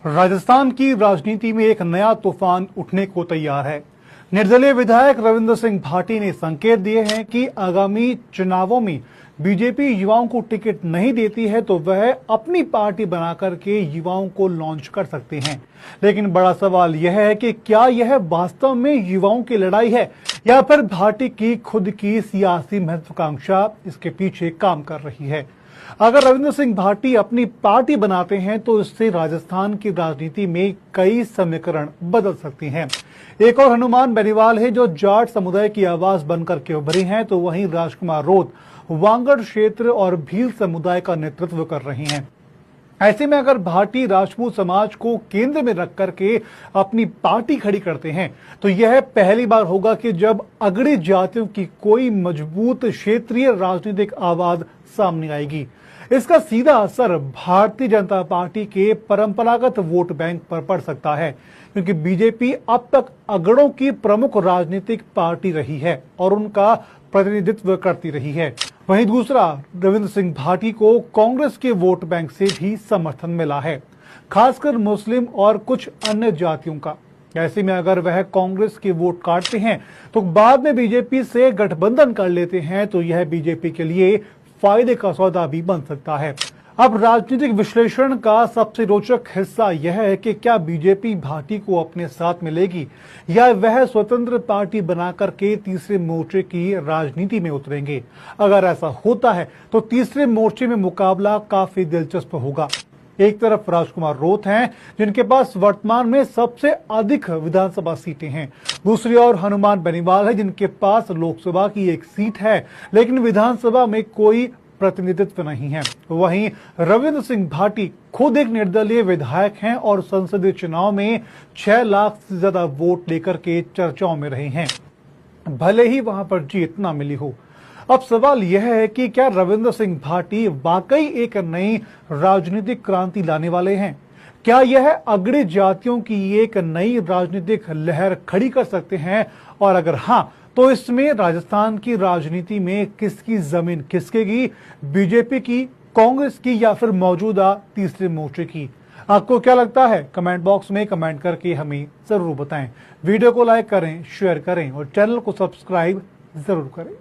राजस्थान की राजनीति में एक नया तूफान उठने को तैयार है। निर्दलीय विधायक रविंद्र सिंह भाटी ने संकेत दिए हैं कि आगामी चुनावों में बीजेपी युवाओं को टिकट नहीं देती है तो वह अपनी पार्टी बनाकर के युवाओं को लॉन्च कर सकते हैं। लेकिन बड़ा सवाल यह है कि क्या यह वास्तव में युवाओं की लड़ाई है या फिर भाटी की खुद की सियासी महत्वाकांक्षा इसके पीछे काम कर रही है। अगर रविंद्र सिंह भाटी अपनी पार्टी बनाते हैं तो इससे राजस्थान की राजनीति में कई समीकरण बदल सकते हैं। एक और हनुमान बेनीवाल है जो जाट समुदाय की आवाज बनकर के उभरी हैं, तो वहीं राजकुमार रोत वांगड़ क्षेत्र और भील समुदाय का नेतृत्व कर रहे हैं। ऐसे में अगर भाटी राजपूत समाज को केंद्र में रख करके अपनी पार्टी खड़ी करते हैं तो यह पहली बार होगा कि जब अगड़ी जातियों की कोई मजबूत क्षेत्रीय राजनीतिक आवाज सामने आएगी। इसका सीधा असर भारतीय जनता पार्टी के परंपरागत वोट बैंक पर पड़ सकता है, क्योंकि बीजेपी अब तक अगड़ों की प्रमुख राजनीतिक पार्टी रही है और उनका प्रतिनिधित्व करती रही है। वहीं दूसरा, रविंद्र सिंह भाटी को कांग्रेस के वोट बैंक से भी समर्थन मिला है, खासकर मुस्लिम और कुछ अन्य जातियों का। ऐसे में अगर वह कांग्रेस के वोट काटते हैं तो बाद में बीजेपी से गठबंधन कर लेते हैं तो यह बीजेपी के लिए फायदे का सौदा भी बन सकता है। अब राजनीतिक विश्लेषण का सबसे रोचक हिस्सा यह है कि क्या बीजेपी भाटी को अपने साथ मिलेगी या वह स्वतंत्र पार्टी बनाकर के तीसरे मोर्चे की राजनीति में उतरेंगे। अगर ऐसा होता है तो तीसरे मोर्चे में मुकाबला काफी दिलचस्प होगा। एक तरफ राजकुमार रोत हैं जिनके पास वर्तमान में सबसे अधिक विधानसभा सीटें हैं, दूसरी ओर हनुमान बेनीवाल है जिनके पास लोकसभा की एक सीट है लेकिन विधानसभा में कोई प्रतिनिधित्व नहीं है। वहीं रविंद्र सिंह भाटी खुद एक निर्दलीय विधायक हैं और संसदीय चुनाव में 6 लाख से ज्यादा वोट लेकर के चर्चाओं में रहे हैं, भले ही वहां पर जीत न मिली हो। अब सवाल यह है कि क्या रविंद्र सिंह भाटी वाकई एक नई राजनीतिक क्रांति लाने वाले हैं? क्या यह अगड़ी जातियों की एक नई राजनीतिक लहर खड़ी कर सकते हैं? और अगर हाँ, तो इसमें राजस्थान की राजनीति में किसकी जमीन खिसकेगी, बीजेपी की, कांग्रेस की या फिर मौजूदा तीसरे मोर्चे की? आपको क्या लगता है? कमेंट बॉक्स में कमेंट करके हमें जरूर बताएं। वीडियो को लाइक करें, शेयर करें और चैनल को सब्सक्राइब जरूर करें।